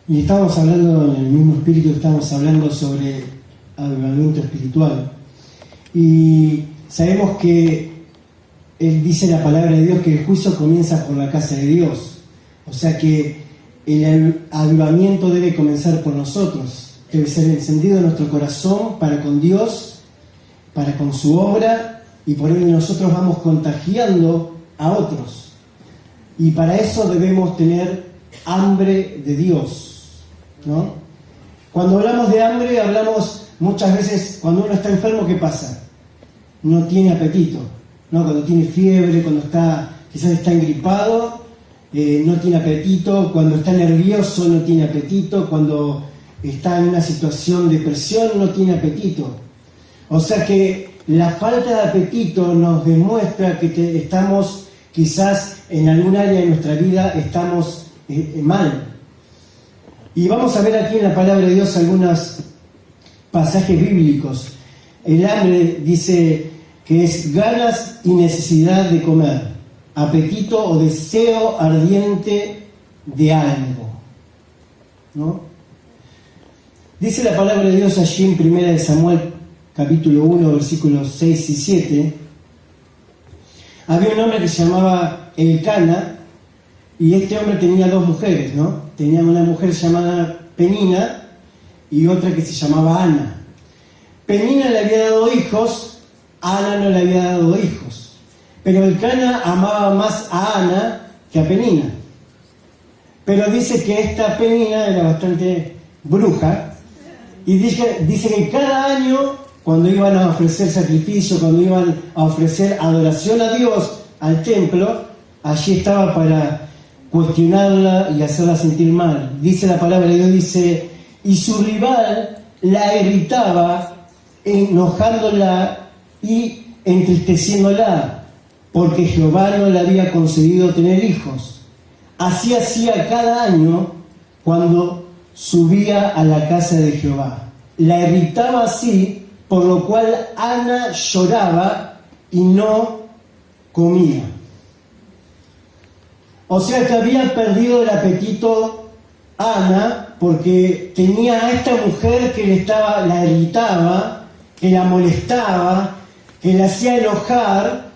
Y estábamos hablando, en el mismo espíritu, estábamos hablando sobre avivamiento espiritual. Y sabemos que Él dice en la palabra de Dios que el juicio comienza por la casa de Dios. O sea que el avivamiento debe comenzar por nosotros. Debe ser encendido nuestro corazón para con Dios, para con su obra, y por ende nosotros vamos contagiando a otros. Y para eso debemos tener hambre de Dios, ¿no? Cuando hablamos de hambre, hablamos muchas veces, cuando uno está enfermo, ¿qué pasa? No tiene apetito, ¿no? Cuando tiene fiebre, cuando quizás está engripado, no tiene apetito. Cuando está nervioso, no tiene apetito. Cuando está en una situación de presión, no tiene apetito. O sea que la falta de apetito nos demuestra que estamos, quizás en algún área de nuestra vida, estamos mal. Y vamos a ver aquí en la palabra de Dios algunos pasajes bíblicos. El hambre dice que es ganas y necesidad de comer, apetito o deseo ardiente de algo, ¿no? Dice la palabra de Dios allí en 1 Samuel capítulo 1, versículos 6 y 7. Había un hombre que se llamaba Elcana, y este hombre tenía dos mujeres, ¿no? Tenía una mujer llamada Penina y otra que se llamaba Ana. Penina le había dado hijos, Ana no le había dado hijos. Pero Elcana amaba más a Ana que a Penina. Pero dice que esta Penina era bastante bruja, y dice que cada año, cuando iban a ofrecer sacrificio, cuando iban a ofrecer adoración a Dios al templo, allí estaba para cuestionarla y hacerla sentir mal. Dice la palabra de Dios, dice, y su rival la irritaba, enojándola y entristeciéndola, porque Jehová no le había concedido tener hijos. Así hacía cada año cuando subía a la casa de Jehová. La irritaba así, por lo cual Ana lloraba y no comía. O sea que había perdido el apetito Ana, porque tenía a esta mujer que la irritaba, que la molestaba, que la hacía enojar.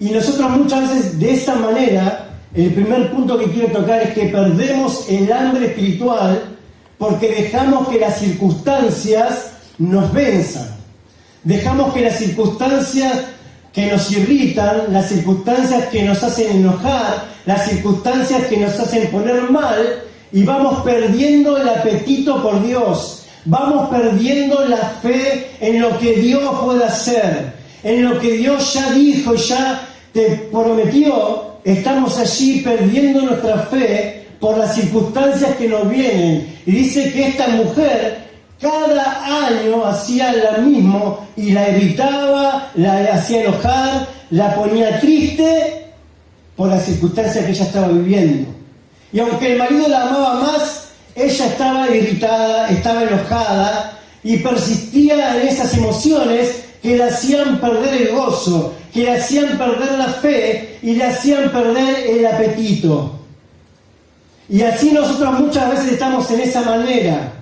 Y nosotros muchas veces de esa manera, el primer punto que quiero tocar es que perdemos el hambre espiritual porque dejamos que las circunstancias nos venzan. Dejamos que las circunstancias que nos irritan, las circunstancias que nos hacen enojar, las circunstancias que nos hacen poner mal, y vamos perdiendo el apetito por Dios. Vamos perdiendo la fe en lo que Dios puede hacer, en lo que Dios ya dijo, ya te prometió. Estamos allí perdiendo nuestra fe por las circunstancias que nos vienen. Y dice que esta mujer cada año hacía lo mismo y la irritaba, la hacía enojar, la ponía triste por las circunstancias que ella estaba viviendo. Y aunque el marido la amaba más, ella estaba irritada, estaba enojada y persistía en esas emociones que le hacían perder el gozo, que le hacían perder la fe y le hacían perder el apetito. Y así nosotros muchas veces estamos en esa manera.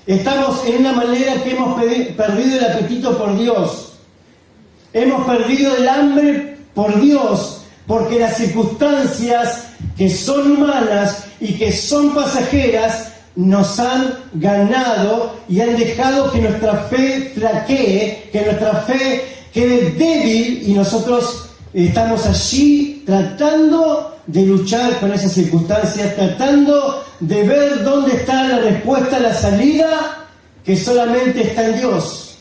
Estamos en una manera que hemos perdido el apetito por Dios. Hemos perdido el hambre por Dios, porque las circunstancias que son humanas y que son pasajeras nos han ganado y han dejado que nuestra fe flaquee, que nuestra fe quede débil, y nosotros estamos allí tratando de luchar con esas circunstancias, tratando de ver dónde está la respuesta, la salida, que solamente está en Dios.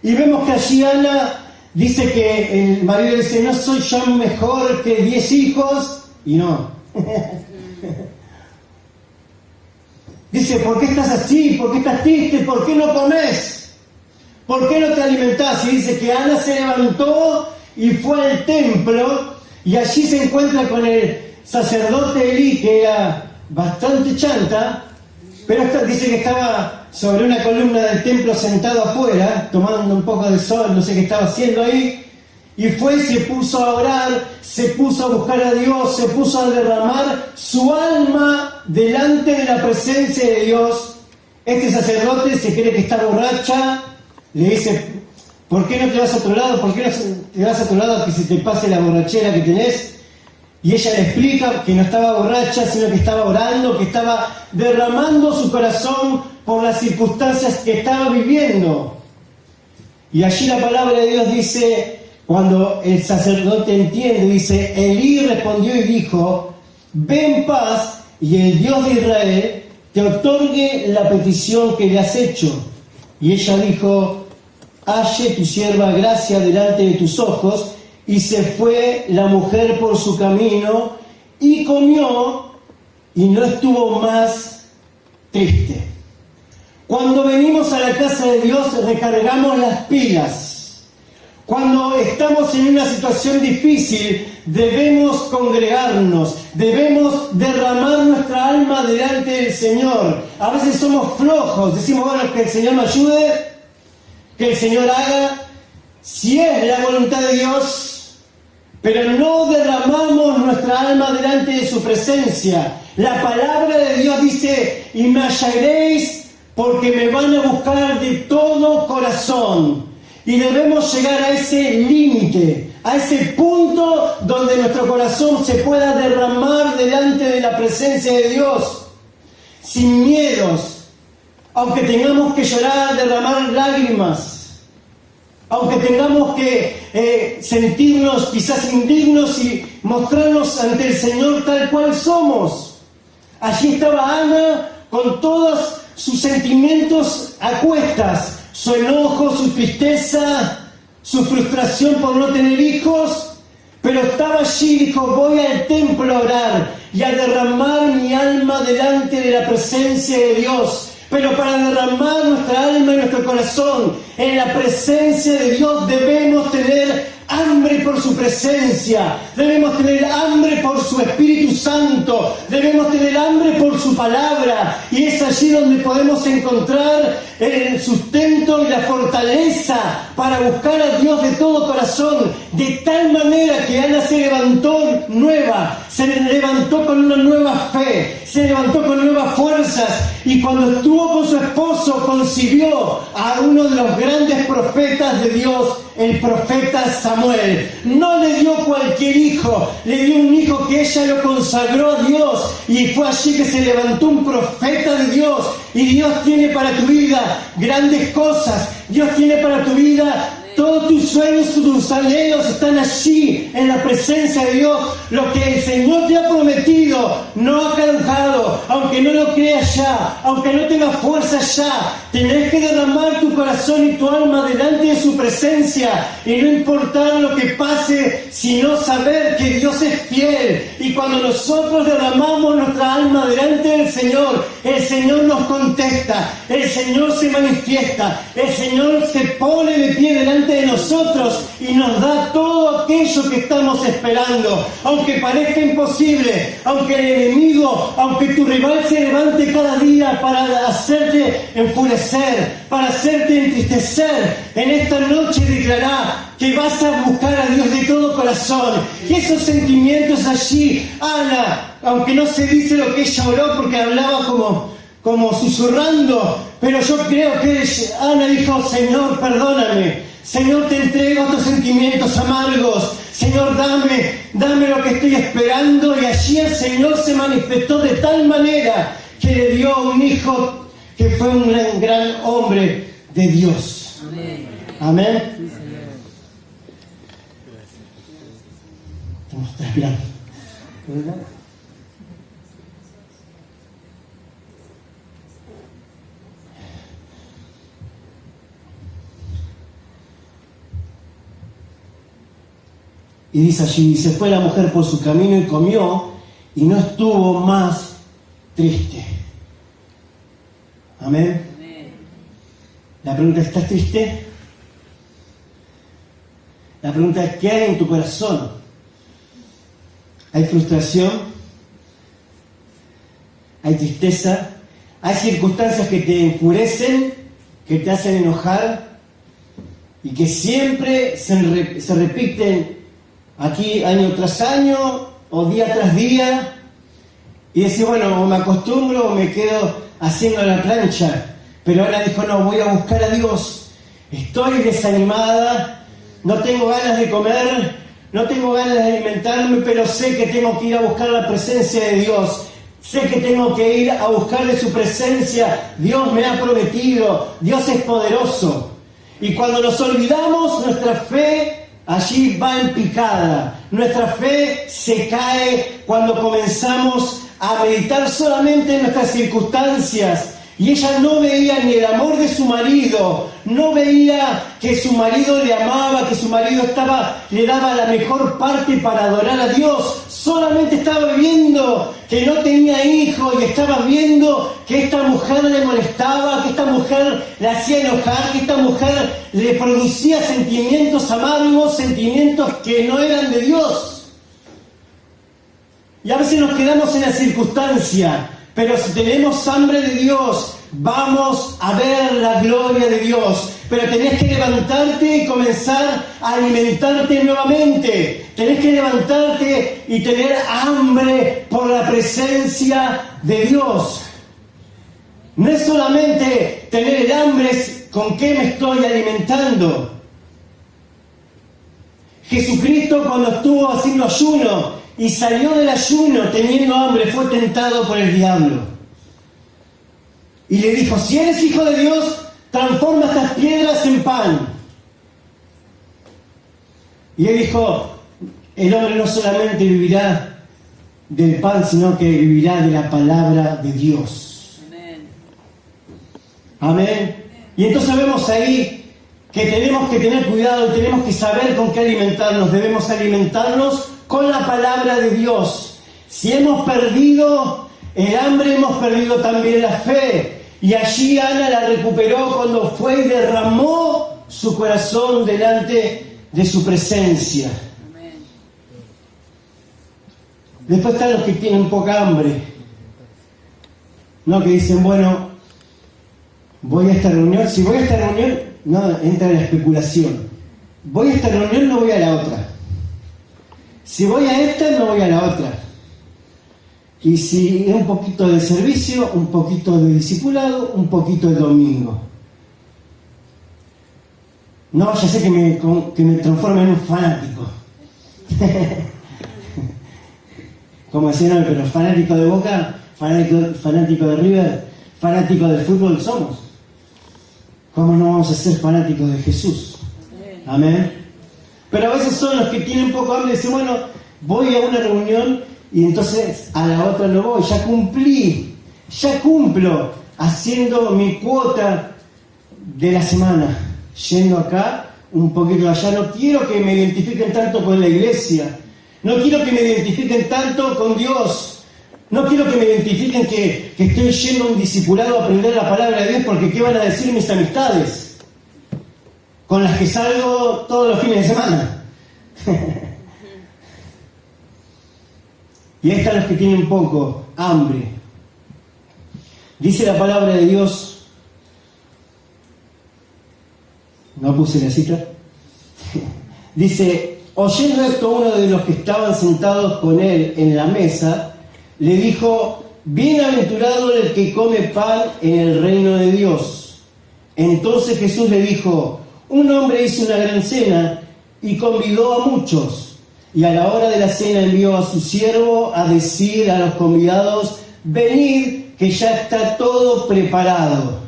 Y vemos que allí Ana dice que el marido dice, no soy yo mejor que 10 hijos, y no. Dice, ¿por qué estás así? ¿Por qué estás triste? ¿Por qué no comes? ¿Por qué no te alimentás? Y dice que Ana se levantó y fue al templo, y allí se encuentra con el sacerdote Elí, que era bastante chanta, pero dice que estaba sobre una columna del templo sentado afuera, tomando un poco de sol, no sé qué estaba haciendo ahí, y fue y se puso a orar, se puso a buscar a Dios, se puso a derramar su alma delante de la presencia de Dios. Este sacerdote se cree que está borracha, le dice, ¿por qué no te vas a otro lado? ¿Por qué no te vas a otro lado que se te pase la borrachera que tenés? Y ella le explica que no estaba borracha, sino que estaba orando, que estaba derramando su corazón por las circunstancias que estaba viviendo. Y allí la palabra de Dios dice, cuando el sacerdote entiende, dice, Elí respondió y dijo, ve en paz y el Dios de Israel te otorgue la petición que le has hecho. Y ella dijo, halle tu sierva gracia delante de tus ojos. Y se fue la mujer por su camino y comió y no estuvo más triste. Cuando venimos a la casa de Dios recargamos las pilas. Cuando estamos en una situación difícil debemos congregarnos, debemos derramar nuestra alma delante del Señor. A veces somos flojos, decimos, bueno, que el Señor me ayude, que el Señor haga, si es la voluntad de Dios, pero no derramamos nuestra alma delante de su presencia. La palabra de Dios dice, y me hallaréis porque me van a buscar de todo corazón. Y debemos llegar a ese límite, a ese punto donde nuestro corazón se pueda derramar delante de la presencia de Dios, sin miedos, aunque tengamos que llorar, derramar lágrimas, aunque tengamos que sentirnos quizás indignos y mostrarnos ante el Señor tal cual somos. Allí estaba Ana con todos sus sentimientos a cuestas, su enojo, su tristeza, su frustración por no tener hijos, pero estaba allí y dijo, voy al templo a orar y a derramar mi alma delante de la presencia de Dios. Pero para derramar nuestra alma y nuestro corazón en la presencia de Dios debemos tener hambre por su presencia, debemos tener hambre por su Espíritu Santo, debemos tener hambre por su palabra, y es allí donde podemos encontrar el sustento y la fortaleza para buscar a Dios de todo corazón, de tal manera que Ana se levantó nueva, se levantó con una nueva fe, se levantó con nuevas fuerzas, y cuando estuvo con su esposo concibió a uno de los grandes profetas de Dios, el profeta Samuel. No le dio cualquier hijo, le dio un hijo que ella lo consagró a Dios, y fue allí que se levantó un profeta de Dios. Y Dios tiene para tu vida grandes cosas, Dios tiene para tu vida todos tus sueños, tus anhelos están allí en la presencia de Dios. Lo que el Señor te ha prometido no ha caducado, aunque no lo creas ya, aunque no tengas fuerza ya. Tenés que derramar tu corazón y tu alma delante de su presencia, y no importar lo que pase, sino saber que Dios es fiel. Y cuando nosotros derramamos nuestra alma delante del Señor, el Señor nos contesta, el Señor se manifiesta, el Señor se pone de pie delante de nosotros y nos da todo aquello que estamos esperando. Aunque parezca imposible, aunque el enemigo, aunque tu rival se levante cada día para hacerte enfurecer, para hacerte entristecer, en esta noche declará que vas a buscar a Dios de todo corazón. Y esos sentimientos allí, Ana, aunque no se dice lo que ella oró porque hablaba como susurrando, pero yo creo que Ana dijo, Señor, perdóname, Señor, te entrego estos sentimientos amargos, Señor, dame lo que estoy esperando. Y allí el Señor se manifestó de tal manera que le dio un hijo que fue un gran hombre de Dios. Amén. Amén. Sí, Señor. Estamos transpirando. ¿Verdad? Y dice allí, se fue la mujer por su camino y comió, y no estuvo más triste. Amén. La pregunta es, ¿estás triste? La pregunta es, ¿qué hay en tu corazón? ¿Hay frustración? ¿Hay tristeza? ¿Hay circunstancias que te enfurecen, que te hacen enojar? y que siempre se repiten aquí año tras año o día tras día, y decir, bueno, o me acostumbro o me quedo haciendo la plancha. Pero ahora dijo, no, voy a buscar a Dios. Estoy desanimada, no tengo ganas de comer, no tengo ganas de alimentarme, pero sé que tengo que ir a buscar la presencia de Dios. Sé que tengo que ir a buscarle su presencia. Dios me ha prometido, Dios es poderoso. Y cuando nos olvidamos, nuestra fe allí va en picada. Nuestra fe se cae cuando comenzamos a meditar solamente en nuestras circunstancias. Y ella no veía ni el amor de su marido, no veía que su marido le amaba, que su marido le daba la mejor parte para adorar a Dios. Solamente estaba viendo que no tenía hijo y estaba viendo que esta mujer le molestaba, que esta mujer le hacía enojar, que esta mujer le producía sentimientos amargos, sentimientos que no eran de Dios. Y a veces nos quedamos en la circunstancia. Pero si tenemos hambre de Dios, vamos a ver la gloria de Dios. Pero tenés que levantarte y comenzar a alimentarte nuevamente. Tenés que levantarte y tener hambre por la presencia de Dios. No es solamente tener el hambre, es con qué me estoy alimentando. Jesucristo, cuando estuvo haciendo ayuno y salió del ayuno teniendo hambre, fue tentado por el diablo. Y le dijo, si eres hijo de Dios, transforma estas piedras en pan. Y él dijo, el hombre no solamente vivirá del pan, sino que vivirá de la palabra de Dios. Amén. Amén. Y entonces vemos ahí que tenemos que tener cuidado y tenemos que saber con qué alimentarnos. Debemos alimentarnos con la palabra de Dios. Si hemos perdido el hambre, hemos perdido también la fe. Y allí Ana la recuperó cuando fue y derramó su corazón delante de su presencia. Amén. Después están los que tienen poca hambre. No, que dicen, bueno, voy a esta reunión. Si voy a esta reunión, no, entra en la especulación. Voy a esta reunión, no voy a la otra. Si voy a esta, no voy a la otra. Y si es un poquito de servicio, un poquito de discipulado, un poquito de domingo. No, ya sé que me transforma en un fanático. Como decían, no, pero fanático de Boca, fanático de River, fanático del fútbol somos. ¿Cómo no vamos a ser fanáticos de Jesús? Amén. Pero a veces son los que tienen poco hambre y dicen, bueno, voy a una reunión y entonces a la otra no voy. Ya cumplo haciendo mi cuota de la semana. Yendo acá, un poquito allá. No quiero que me identifiquen tanto con la iglesia. No quiero que me identifiquen tanto con Dios. No quiero que me identifiquen que estoy yendo a un discipulado a aprender la palabra de Dios, porque ¿qué van a decir mis amistades? Con las que salgo todos los fines de semana. Y ahí están los que tienen poco hambre. Dice la palabra de Dios. No puse la cita. Dice, oyendo esto, uno de los que estaban sentados con él en la mesa, le dijo, bienaventurado el que come pan en el reino de Dios. Entonces Jesús le dijo, un hombre hizo una gran cena y convidó a muchos. Y a la hora de la cena envió a su siervo a decir a los convidados, venid, que ya está todo preparado.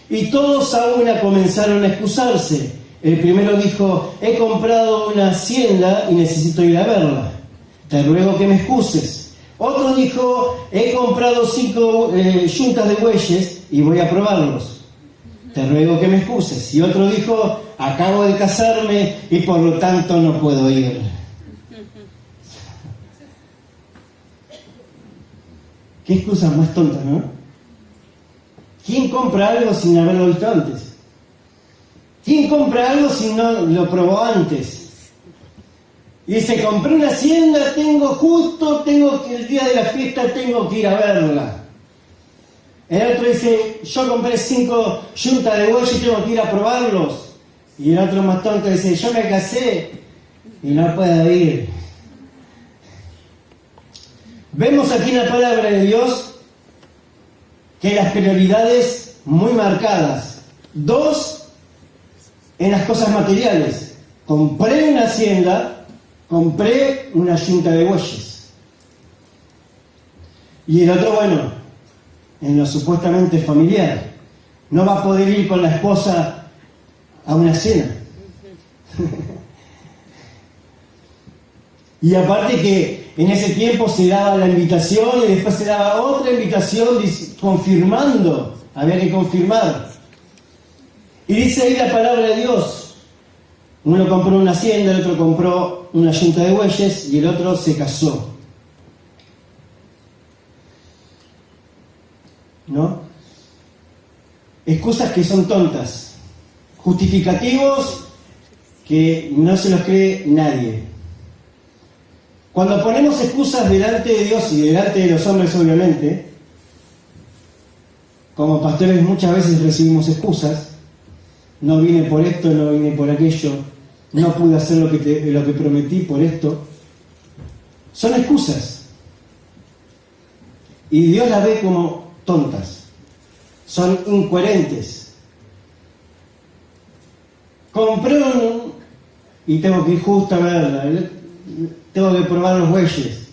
Y todos a una comenzaron a excusarse. El primero dijo, he comprado una hacienda y necesito ir a verla. Te ruego que me excuses. Otro dijo, he comprado 5 yuntas de bueyes y voy a probarlos. Te ruego que me excuses. Y otro dijo, acabo de casarme y por lo tanto no puedo ir. Qué excusas más tontas, ¿no? ¿Quién compra algo sin haberlo visto antes? ¿Quién compra algo si no lo probó antes? Y dice, compré una hacienda, tengo que el día de la fiesta tengo que ir a verla. El otro dice, yo compré 5 yuntas de bueyes y tengo que ir a probarlos. Y el otro más tonto dice, yo me casé y no puedo ir. Vemos aquí en la palabra de Dios que hay las prioridades muy marcadas. 2, en las cosas materiales. Compré una hacienda, compré una yunta de bueyes. Y el otro, bueno, en lo supuestamente familiar. No va a poder ir con la esposa a una cena. Y aparte que en ese tiempo se daba la invitación y después se daba otra invitación confirmando, había que confirmar. Y dice ahí la palabra de Dios, uno compró una hacienda, el otro compró una yunta de bueyes y el otro se casó. ¿No? Excusas que son tontas, justificativos que no se los cree nadie. Cuando ponemos excusas delante de Dios y delante de los hombres, obviamente, como pastores muchas veces recibimos excusas, no vine por esto, no vine por aquello, no pude hacer lo que prometí por esto, son excusas. Y Dios las ve como tontas, son incoherentes. Compré y tengo que ir justo a verla, tengo que probar los bueyes.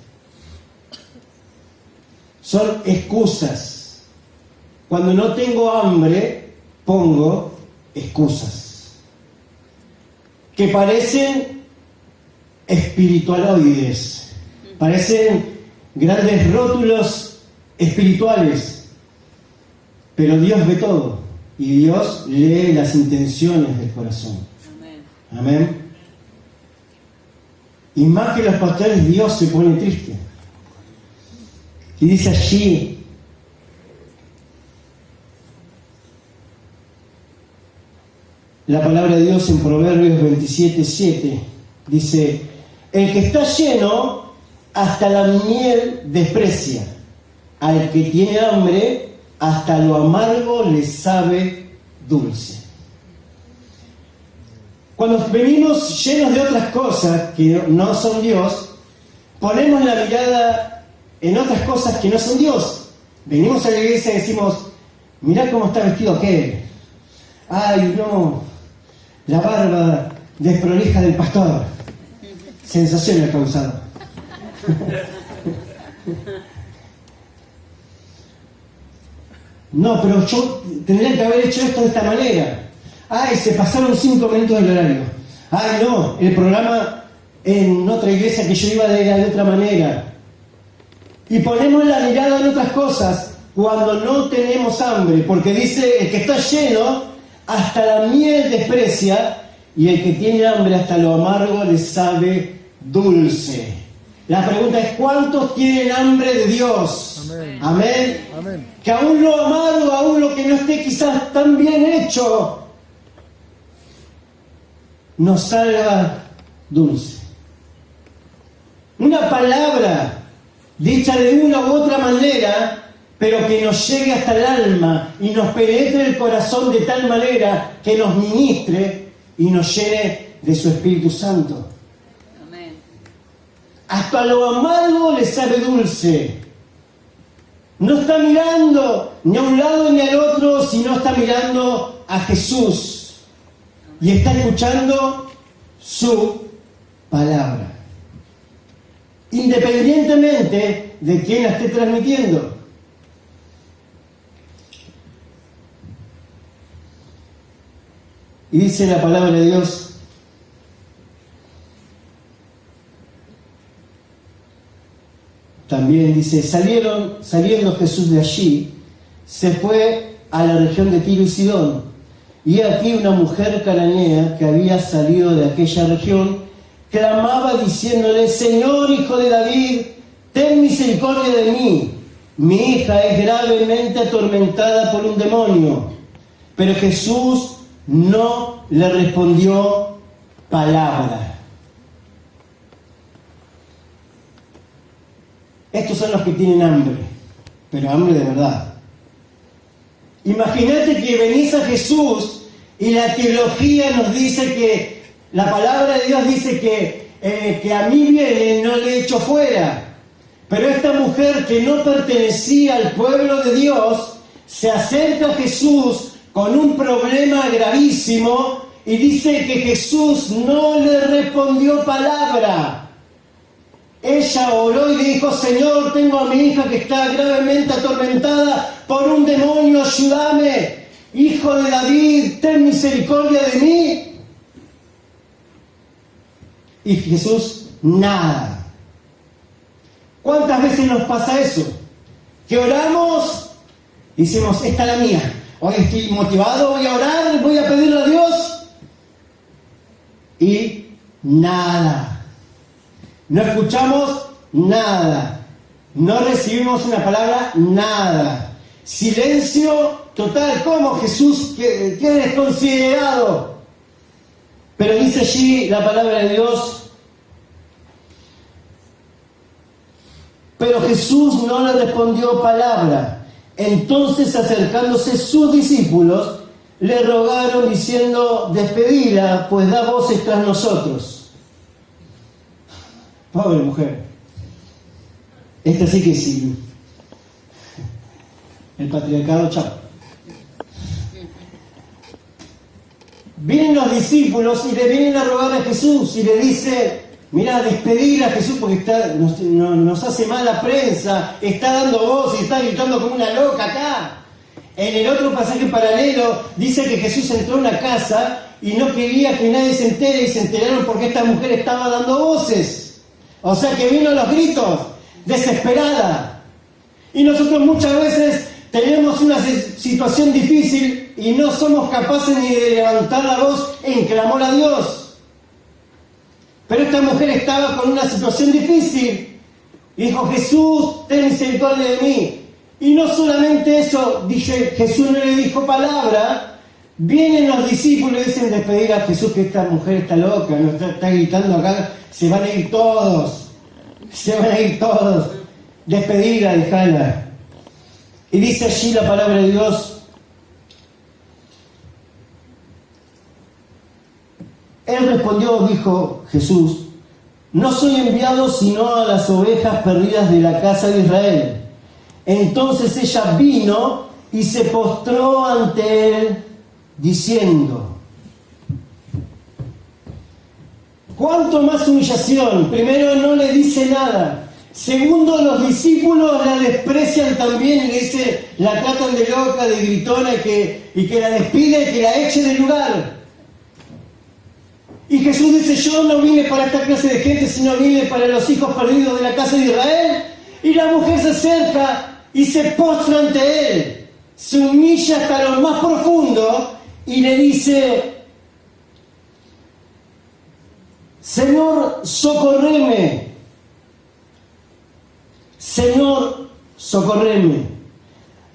Son excusas. Cuando no tengo hambre, pongo excusas que parecen espiritualoides, parecen grandes rótulos espirituales, pero Dios ve todo y Dios lee las intenciones del corazón. Amén. Y más que los pastores, Dios se pone triste. Y dice allí, la palabra de Dios en Proverbios 27:7, dice, el que está lleno hasta la miel desprecia, al que tiene hambre hasta lo amargo le sabe dulce. Cuando venimos llenos de otras cosas que no son Dios, ponemos la mirada en otras cosas que no son Dios. Venimos a la iglesia y decimos, mirá cómo está vestido aquel. Ay, no, la barba desprolija del pastor. Sensación ha causado. No, pero yo tendría que haber hecho esto de esta manera. Ay, se pasaron 5 minutos del horario. Ay, no, el programa en otra iglesia que yo iba de otra manera. Y ponemos la mirada en otras cosas cuando no tenemos hambre, porque dice, el que está lleno hasta la miel desprecia y el que tiene hambre hasta lo amargo le sabe dulce. La pregunta es, ¿cuántos tienen hambre de Dios? Amén. Amén. Amén. Que aún lo amargo, aún lo que no esté quizás tan bien hecho, nos salga dulce. Una palabra dicha de una u otra manera, pero que nos llegue hasta el alma y nos penetre el corazón de tal manera que nos ministre y nos llene de su Espíritu Santo. Amén. Hasta lo amargo le sabe dulce. No está mirando ni a un lado ni al otro, sino está mirando a Jesús. Y está escuchando su palabra, independientemente de quién la esté transmitiendo. Y dice la palabra de Dios, también dice, saliendo Jesús de allí, se fue a la región de Tiro y Sidón. Y aquí una mujer cananea que había salido de aquella región clamaba diciéndole, Señor, hijo de David, ten misericordia de mí. Mi hija es gravemente atormentada por un demonio. Pero Jesús no le respondió palabra. Estos son los que tienen hambre, pero hambre de verdad. Imagínate que venís a Jesús Y la teología nos dice que, la palabra de Dios dice que a mí viene, no le echo fuera. Pero esta mujer que no pertenecía al pueblo de Dios, se acerca a Jesús con un problema gravísimo y dice que Jesús no le respondió palabra. Ella oró y le dijo: Señor, tengo a mi hija que está gravemente atormentada por un demonio, ayúdame. Hijo de David, ten misericordia de mí. Y Jesús, nada. ¿Cuántas veces nos pasa eso? Que oramos y decimos: esta es la mía. Hoy estoy motivado, voy a orar, voy a pedirle a Dios. Y nada. No escuchamos nada. No recibimos una palabra, nada. Silencio total. ¿Cómo, Jesús? ¿Qué desconsiderado? Pero dice allí la palabra de Dios: pero Jesús no le respondió palabra. Entonces, acercándose sus discípulos, le rogaron diciendo: despedila, pues da voces tras nosotros. Pobre mujer. Esta sí que sí. El patriarcado, chao. Vienen los discípulos y le vienen a rogar a Jesús y le dice: mira, despedila a Jesús porque nos hace mala prensa, está dando voz y está gritando como una loca acá. En el otro pasaje paralelo dice que Jesús entró a una casa y no quería que nadie se entere, y se enteraron porque esta mujer estaba dando voces. O sea que vino a los gritos, desesperada. Y nosotros muchas veces tenemos una situación difícil y no somos capaces ni de levantar la voz en clamor a Dios. Pero esta mujer estaba con una situación difícil y dijo: Jesús, ten misericordia de mí. Y no solamente eso, dice, Jesús no le dijo palabra. Vienen los discípulos y dicen: despedir a Jesús, que esta mujer está loca, no está gritando acá, se van a ir todos, despedirla, dejala. Y dice allí la palabra de Dios: él respondió, dijo Jesús: no soy enviado sino a las ovejas perdidas de la casa de Israel. Entonces ella vino y se postró ante él, diciendo: ¿cuánto más humillación? Primero, no le dice nada. Segundo, los discípulos la desprecian también y le dice, la tratan de loca, de gritona y que la despide y que la eche del lugar. Y Jesús dice: yo no vine para esta clase de gente, sino vine para los hijos perdidos de la casa de Israel. Y la mujer se acerca y se postra ante él, se humilla hasta lo más profundo y le dice: Señor, socórreme. Señor, socórreme.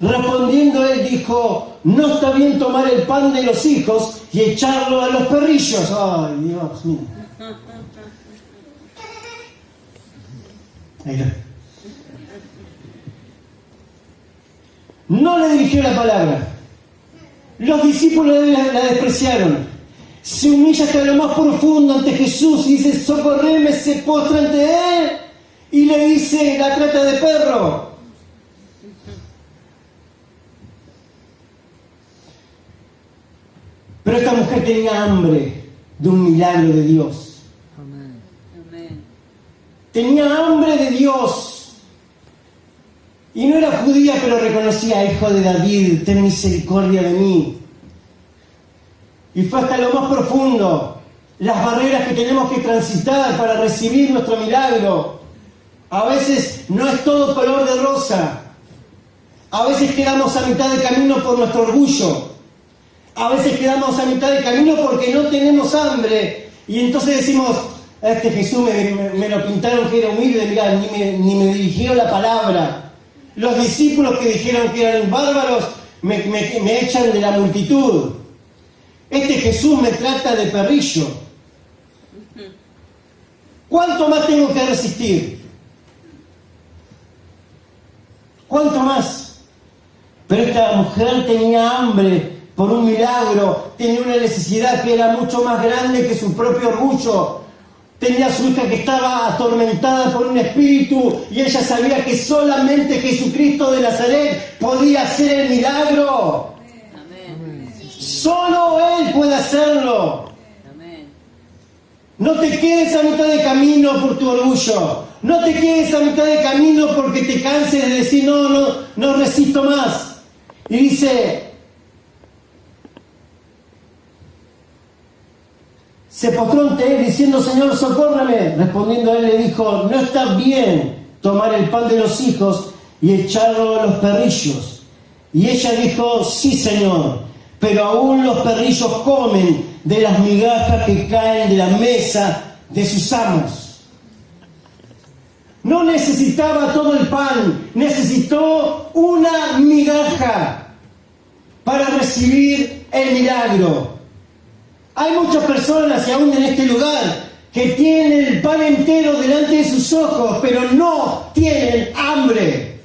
Respondiendo él dijo: no está bien tomar el pan de los hijos y echarlo a los perrillos. Ay, Dios mío. Ahí está. No le dirigió la palabra. Los discípulos la despreciaron. Se humilla hasta lo más profundo ante Jesús y dice: socorreme, se postra ante él y le dice: la trata de perro. Pero esta mujer tenía hambre de un milagro de Dios. Amén. Tenía hambre de Dios. Y no era judía, pero reconocía: hijo de David, ten misericordia de mí. Y fue hasta lo más profundo. Las barreras que tenemos que transitar para recibir nuestro milagro. A veces no es todo color de rosa. A veces quedamos a mitad de camino por nuestro orgullo. A veces quedamos a mitad de camino porque no tenemos hambre. Y entonces decimos: este Jesús me lo pintaron que era humilde, mirá, ni me dirigió la palabra. Los discípulos que dijeron que eran bárbaros me echan de la multitud. Este Jesús me trata de perrillo. ¿Cuánto más tengo que resistir? ¿Cuánto más? Pero esta mujer tenía hambre por un milagro, tenía una necesidad que era mucho más grande que su propio orgullo. Tenía a su hija que estaba atormentada por un espíritu y ella sabía que solamente Jesucristo de Nazaret podía hacer el milagro. Amén. Solo Él puede hacerlo. Amén. No te quedes a mitad de camino por tu orgullo. No te quedes a mitad de camino porque te canses de decir no resisto más. Y dice, se postró ante él diciendo, Señor, socórrame. Respondiendo a él le dijo, no está bien tomar el pan de los hijos y echarlo a los perrillos. Y ella dijo, sí, Señor, pero aún los perrillos comen de las migajas que caen de la mesa de sus amos. No necesitaba todo el pan, necesitó una migaja para recibir el milagro. Hay muchas personas, y aún en este lugar, que tienen el pan entero delante de sus ojos, pero no tienen hambre.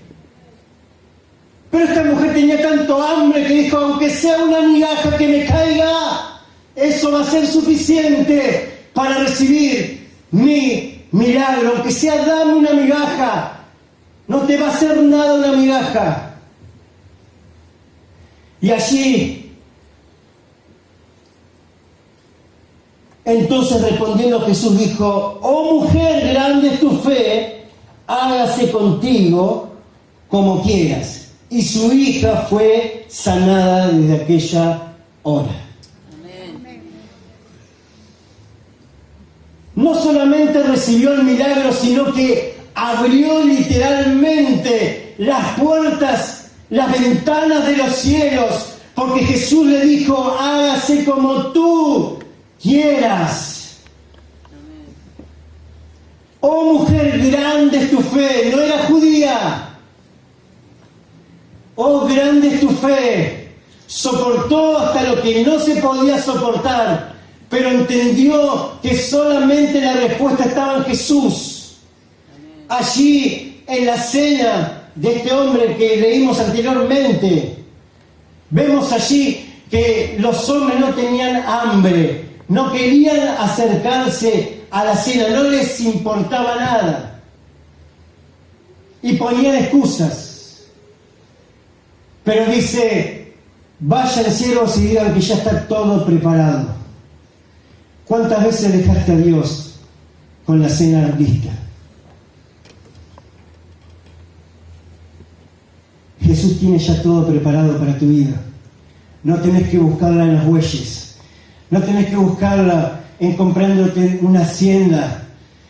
Pero esta mujer tenía tanto hambre que dijo, aunque sea una migaja que me caiga, eso va a ser suficiente para recibir mi milagro. Aunque sea, dame una migaja. No te va a hacer nada una migaja. Y allí, entonces respondiendo Jesús dijo, oh mujer, grande es tu fe, hágase contigo como quieras. Y su hija fue sanada desde aquella hora. Amén. No solamente recibió el milagro, sino que abrió literalmente las puertas, las ventanas de los cielos, porque Jesús le dijo, hágase como tú quieras. Oh mujer, grande es tu fe. No era judía. Oh, grande es tu fe. Soportó hasta lo que no se podía soportar, pero entendió que solamente la respuesta estaba en Jesús. Allí, en la cena de este hombre que leímos anteriormente, vemos allí que los hombres no tenían hambre, no querían acercarse a la cena, no les importaba nada. Y ponían excusas. Pero dice, vayan siervos y digan que ya está todo preparado. ¿Cuántas veces dejaste a Dios con la cena lista? Jesús tiene ya todo preparado para tu vida. No tenés que buscarla en las huellas. No tenés que buscarla en comprándote una hacienda.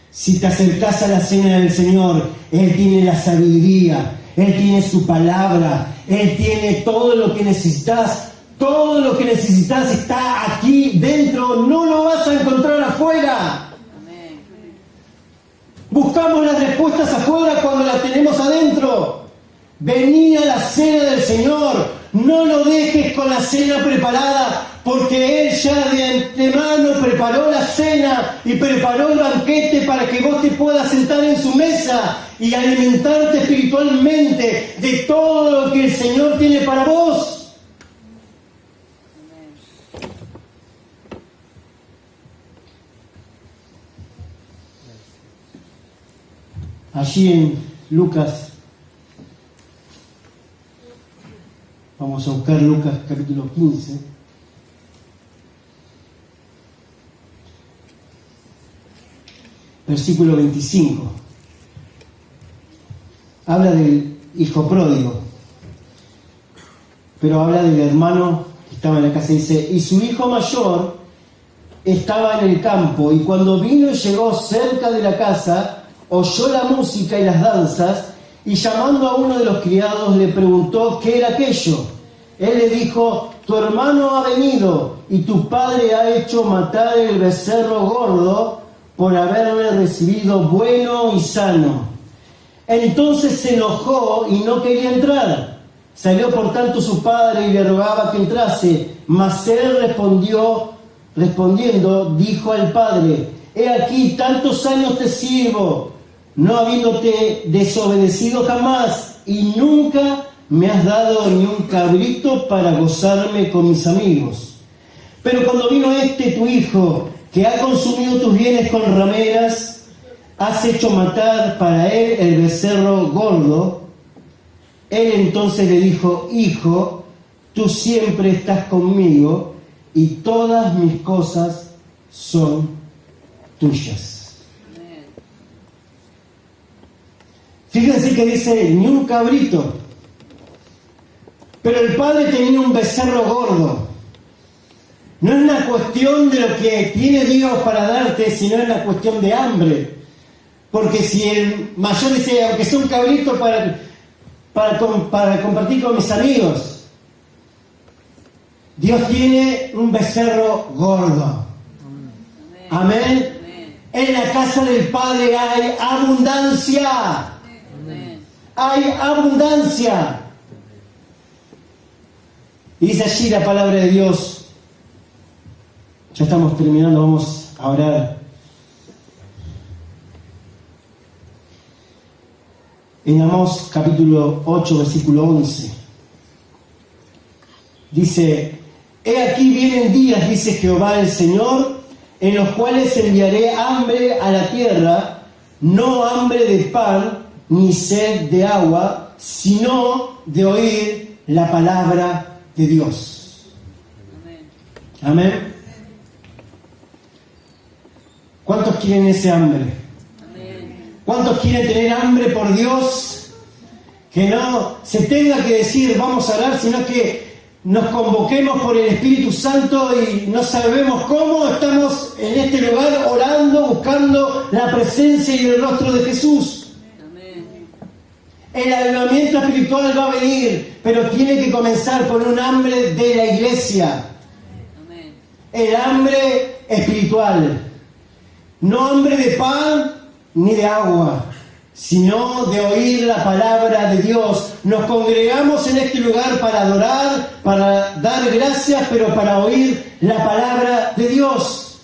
Si te acercás a la cena del Señor, Él tiene la sabiduría, Él tiene su palabra, Él tiene todo lo que necesitas. Todo lo que necesitas está aquí dentro, no lo vas a encontrar afuera. Amén. Buscamos las respuestas afuera cuando las tenemos adentro. Vení a la cena del Señor, no lo dejes con la cena preparada, porque Él ya de antemano preparó la cena y preparó el banquete para que vos te puedas sentar en su mesa y alimentarte espiritualmente de todo lo que el Señor tiene para vos. Allí en Lucas, vamos a buscar Lucas capítulo 15. Versículo 25. Habla del hijo pródigo, pero habla del hermano que estaba en la casa. Dice, y su hijo mayor estaba en el campo, y cuando vino y llegó cerca de la casa, oyó la música y las danzas, y llamando a uno de los criados le preguntó qué era aquello. Él le dijo, tu hermano ha venido, y tu padre ha hecho matar el becerro gordo por haberle recibido bueno y sano. Entonces se enojó y no quería entrar. Salió por tanto su padre y le rogaba que entrase, mas él respondiendo, dijo al padre, he aquí tantos años te sirvo, no habiéndote desobedecido jamás, y nunca me has dado ni un cabrito para gozarme con mis amigos. Pero cuando vino tu hijo, que ha consumido tus bienes con rameras, has hecho matar para él el becerro gordo. Él entonces le dijo: hijo, tú siempre estás conmigo y todas mis cosas son tuyas. Fíjense que dice ni un cabrito, pero el padre tenía un becerro gordo. No es una cuestión de lo que tiene Dios para darte, sino es una cuestión de hambre. Porque si el mayor dice, aunque sea un cabrito para compartir con mis amigos, Dios tiene un becerro gordo. Amén. En la casa del Padre hay abundancia. Hay abundancia. Y dice allí la palabra de Dios. Ya estamos terminando, vamos a orar. En Amós capítulo 8, versículo 11. Dice: he aquí vienen días, dice Jehová el Señor, en los cuales enviaré hambre a la tierra, no hambre de pan, ni sed de agua, sino de oír la palabra de Dios. Amén. Amén. ¿Cuántos quieren ese hambre? Amén. ¿Cuántos quieren tener hambre por Dios? Que no se tenga que decir vamos a orar, sino que nos convoquemos por el Espíritu Santo y no sabemos cómo estamos en este lugar orando, buscando la presencia y el rostro de Jesús. Amén. El avivamiento espiritual va a venir, pero tiene que comenzar con un hambre de la iglesia. Amén. El hambre espiritual. No hambre de pan ni de agua, sino de oír la palabra de Dios. Nos congregamos en este lugar para adorar, para dar gracias, pero para oír la palabra de Dios.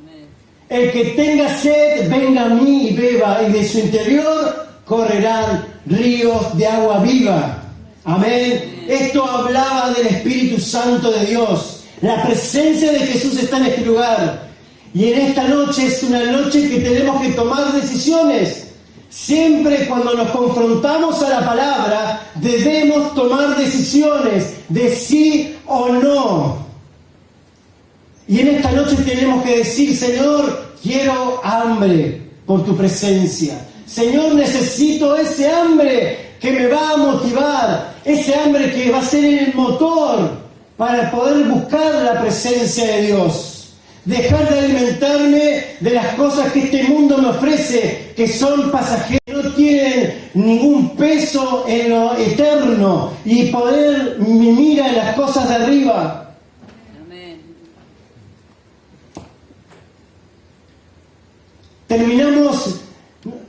Amén. El que tenga sed, venga a mí y beba, y de su interior correrán ríos de agua viva. Amén. Esto hablaba del Espíritu Santo de Dios. La presencia de Jesús está en este lugar. Y en esta noche es una noche que tenemos que tomar decisiones. Siempre cuando nos confrontamos a la palabra, debemos tomar decisiones de sí o no. Y en esta noche tenemos que decir: Señor, quiero hambre por tu presencia. Señor, necesito ese hambre que me va a motivar, ese hambre que va a ser el motor para poder buscar la presencia de Dios. Dejar de alimentarme de las cosas que este mundo me ofrece, que son pasajeras, no tienen ningún peso en lo eterno, y poder mirar en las cosas de arriba. Amén. Terminamos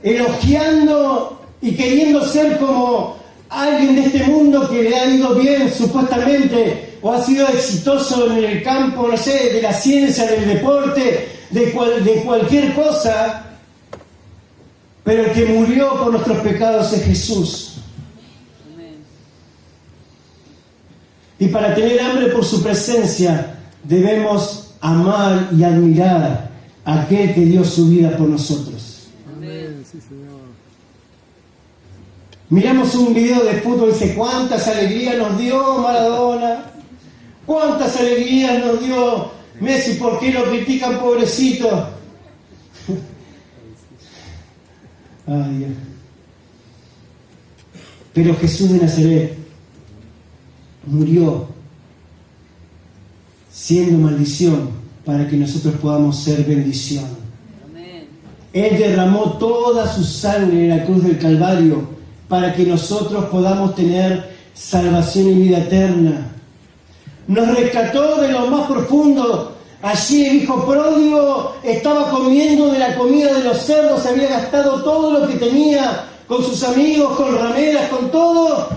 elogiando y queriendo ser como alguien de este mundo que le ha ido bien supuestamente, o ha sido exitoso en el campo, no sé, de la ciencia, del deporte, de cualquier cosa, pero el que murió por nuestros pecados es Jesús. Amén. Y para tener hambre por su presencia, debemos amar y admirar a aquel que dio su vida por nosotros. Amén. Sí, Señor. Miramos un video de fútbol y dice: cuántas alegrías nos dio Maradona, cuántas alegrías nos dio Messi. ¿Por qué lo critican, pobrecito? Ay, Dios. Pero Jesús de Nazaret murió siendo maldición para que nosotros podamos ser bendición. Amén. Él derramó toda su sangre en la cruz del Calvario para que nosotros podamos tener salvación y vida eterna. Nos rescató de lo más profundo. Allí el hijo pródigo estaba comiendo de la comida de los cerdos, había gastado todo lo que tenía con sus amigos, con rameras, con todo.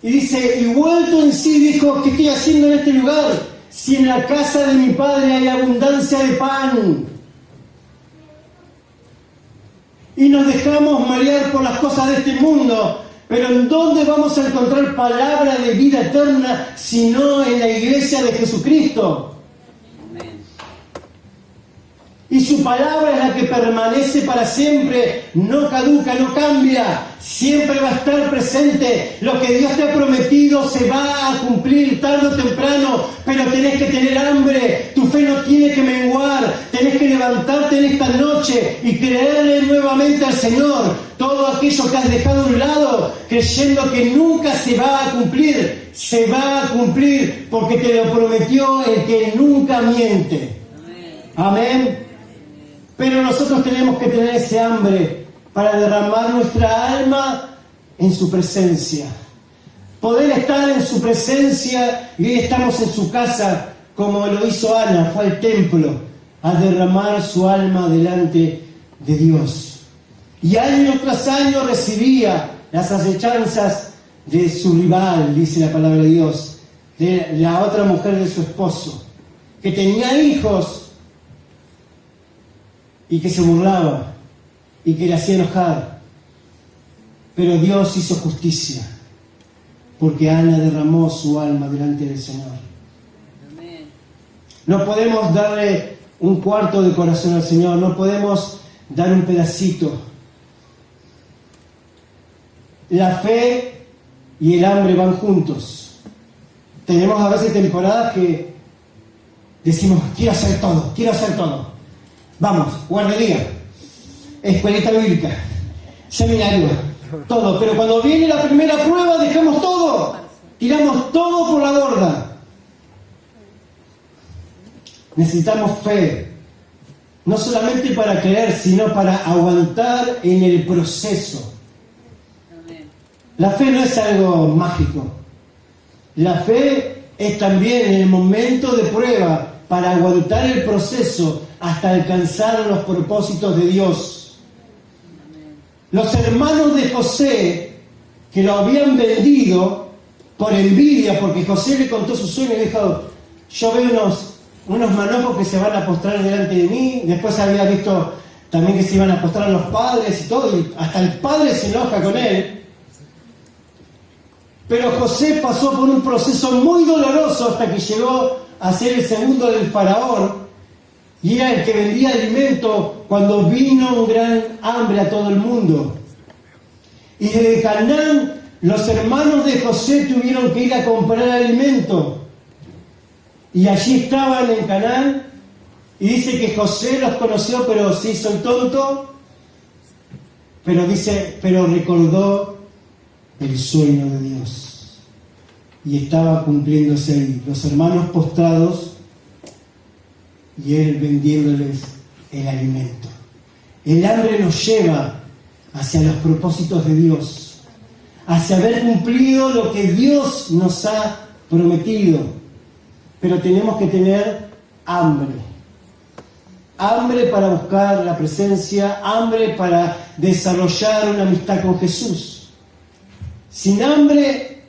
Y dice, y vuelto en sí, dijo: ¿qué estoy haciendo en este lugar? Si en la casa de mi padre hay abundancia de pan. Y nos dejamos marear por las cosas de este mundo, Pero ¿en dónde vamos a encontrar palabra de vida eterna si no en la iglesia de Jesucristo? Y su palabra es la que permanece para siempre, no caduca, no cambia, siempre va a estar presente. Lo que Dios te ha prometido se va a cumplir tarde o temprano, pero tenés que tener hambre, tu fe no tiene que menguar, tenés que levantarte en esta noche y creerle nuevamente al Señor. Todo aquello que has dejado a un lado, creyendo que nunca se va a cumplir, se va a cumplir porque te lo prometió el que nunca miente. Amén. Pero nosotros tenemos que tener ese hambre para derramar nuestra alma en su presencia. Poder estar en su presencia, y hoy estamos en su casa, como lo hizo Ana, fue al templo a derramar su alma delante de Dios. Y año tras año recibía las acechanzas de su rival, dice la palabra de Dios, de la otra mujer de su esposo, que tenía hijos, y que se burlaba, y que le hacía enojar. Pero Dios hizo justicia, porque Ana derramó su alma delante del Señor. Amén. No podemos darle un cuarto de corazón al Señor, no podemos dar un pedacito. La fe y el hambre van juntos. Tenemos a veces temporadas que decimos, quiero hacer todo. Vamos, guardería, escuelita bíblica, seminario, todo. Pero cuando viene la primera prueba, dejamos todo. Tiramos todo por la borda. Necesitamos fe. No solamente para creer, sino para aguantar en el proceso. La fe no es algo mágico. La fe es también en el momento de prueba, para aguantar el proceso hasta alcanzar los propósitos de Dios. Los hermanos de José, que lo habían vendido por envidia, porque José le contó su sueño y dijo, yo veo unos manojos que se van a postrar delante de mí. Después había visto también que se iban a postrar los padres y todo, y hasta el padre se enoja con él. Pero José pasó por un proceso muy doloroso hasta que llegó a ser el segundo del faraón, y era el que vendía alimento cuando vino un gran hambre a todo el mundo. Y desde Canaán, los hermanos de José tuvieron que ir a comprar alimento. Y allí estaban en Canaán, y dice que José los conoció, pero se hizo el tonto, pero recordó el sueño de Dios. Y estaba cumpliéndose ahí, los hermanos postrados y él vendiéndoles el alimento. El hambre nos lleva hacia los propósitos de Dios, hacia haber cumplido lo que Dios nos ha prometido. Pero tenemos que tener hambre. Hambre para buscar la presencia, hambre para desarrollar una amistad con Jesús. Sin hambre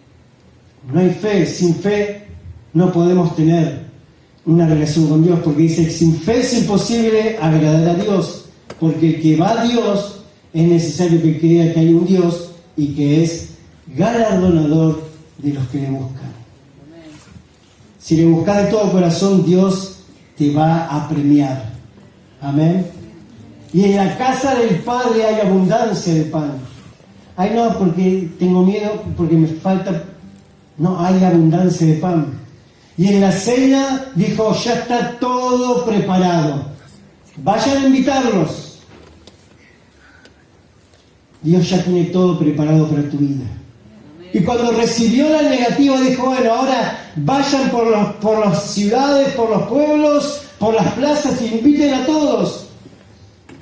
no hay fe, sin fe no podemos tener una relación con Dios, porque dice que sin fe es imposible agradar a Dios, porque el que va a Dios es necesario que crea que hay un Dios y que es galardonador de los que le buscan. Si le buscas de todo corazón, Dios te va a premiar. Amén. Y en la casa del Padre hay abundancia de pan. Ay, no, porque tengo miedo, porque me falta. No, hay abundancia de pan. Y en la cena dijo, ya está todo preparado. Vayan a invitarlos. Dios ya tiene todo preparado para tu vida. Y cuando recibió la negativa dijo, bueno, ahora vayan por las ciudades, por los pueblos, por las plazas e inviten a todos.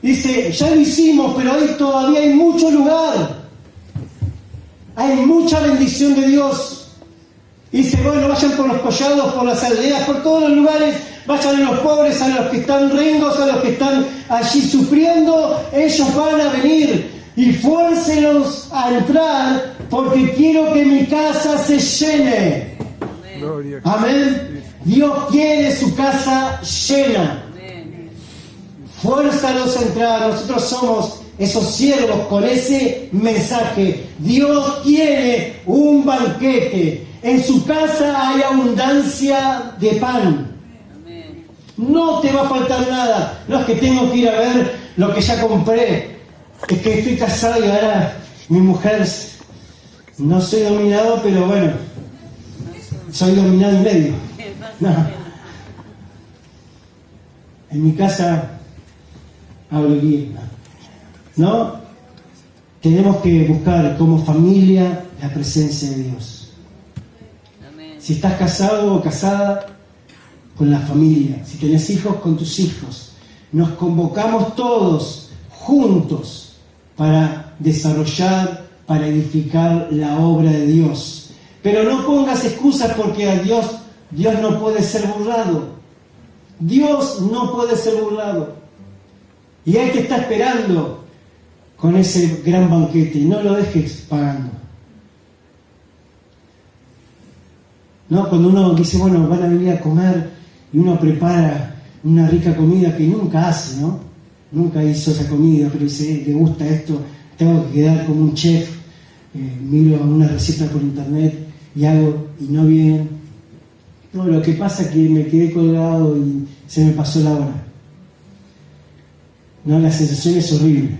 Dice, ya lo hicimos, pero hoy todavía hay mucho lugar. Hay mucha bendición de Dios. Dice, bueno, vayan por los collados, por las aldeas, por todos los lugares, vayan a los pobres, a los que están rengos, a los que están allí sufriendo, ellos van a venir y fuércelos a entrar porque quiero que mi casa se llene. Amén. Amén. Dios quiere su casa llena. Fuérzalos a entrar. Nosotros somos esos siervos con ese mensaje. Dios tiene un banquete. En su casa hay abundancia de pan. No te va a faltar nada. No es que tengo que ir a ver lo que ya compré. Es que estoy casado y ahora mi mujer, no soy dominado, pero bueno, soy dominado y medio. No. En mi casa hablo bien. ¿No? Tenemos que buscar como familia la presencia de Dios. Si estás casado o casada, con la familia. Si tenés hijos, con tus hijos. Nos convocamos todos juntos para desarrollar, para edificar la obra de Dios. Pero no pongas excusas porque a Dios no puede ser burlado. Dios no puede ser burlado. Y Él te está esperando con ese gran banquete. No lo dejes pagando. ¿No? Cuando uno dice, bueno, van a venir a comer y uno prepara una rica comida que nunca hace, ¿no? Nunca hizo esa comida, pero dice, le gusta esto, tengo que quedar como un chef, miro una receta por internet y hago, y no viene. No, lo que pasa es que me quedé colgado y se me pasó la hora. No, la sensación es horrible.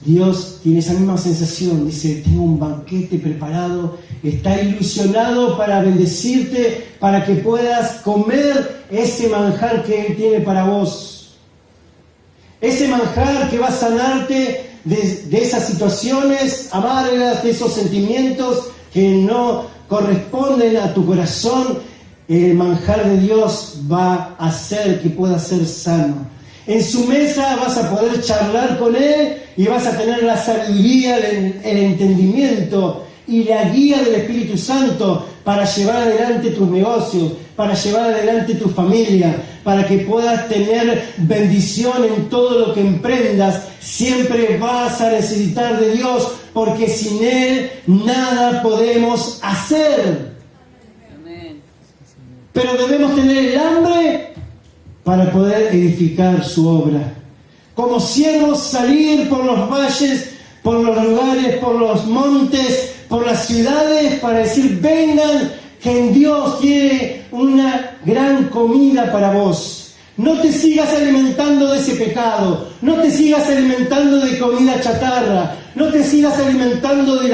Dios tiene esa misma sensación, dice, tengo un banquete preparado, está ilusionado para bendecirte, para que puedas comer ese manjar que Él tiene para vos. Ese manjar que va a sanarte de esas situaciones amargas, de esos sentimientos que no corresponden a tu corazón. El manjar de Dios va a hacer que puedas ser sano. En su mesa vas a poder charlar con Él y vas a tener la sabiduría, el entendimiento y la guía del Espíritu Santo para llevar adelante tus negocios, para llevar adelante tu familia, para que puedas tener bendición en todo lo que emprendas. Siempre vas a necesitar de Dios, porque sin Él nada podemos hacer. Amén. Pero debemos tener el hambre para poder edificar su obra. Como siervos salir por los valles, por los lugares, por los montes, por las ciudades, para decir, vengan, que en Dios tiene una gran comida para vos. No te sigas alimentando de ese pecado, no te sigas alimentando de comida chatarra, no te sigas alimentando de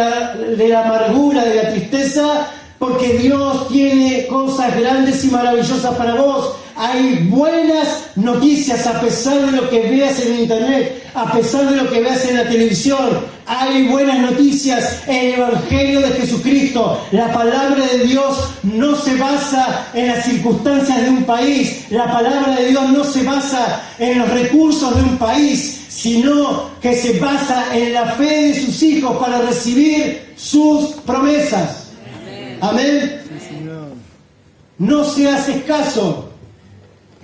la amargura, de la tristeza, porque Dios tiene cosas grandes y maravillosas para vos. Hay buenas noticias a pesar de lo que veas en internet, a pesar de lo que veas en la televisión. Hay buenas noticias en el Evangelio de Jesucristo. La palabra de Dios no se basa en las circunstancias de un país. La palabra de Dios no se basa en los recursos de un país, sino que se basa en la fe de sus hijos para recibir sus promesas. Amén. No seas escaso.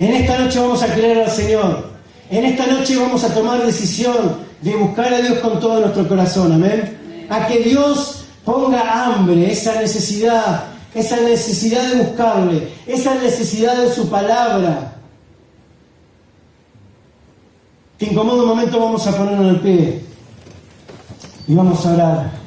En esta noche vamos a creer al Señor. En esta noche vamos a tomar decisión de buscar a Dios con todo nuestro corazón. Amén. A que Dios ponga hambre, esa necesidad de buscarle, esa necesidad de su palabra. Te incomoda un momento, vamos a ponernos en pie y vamos a orar.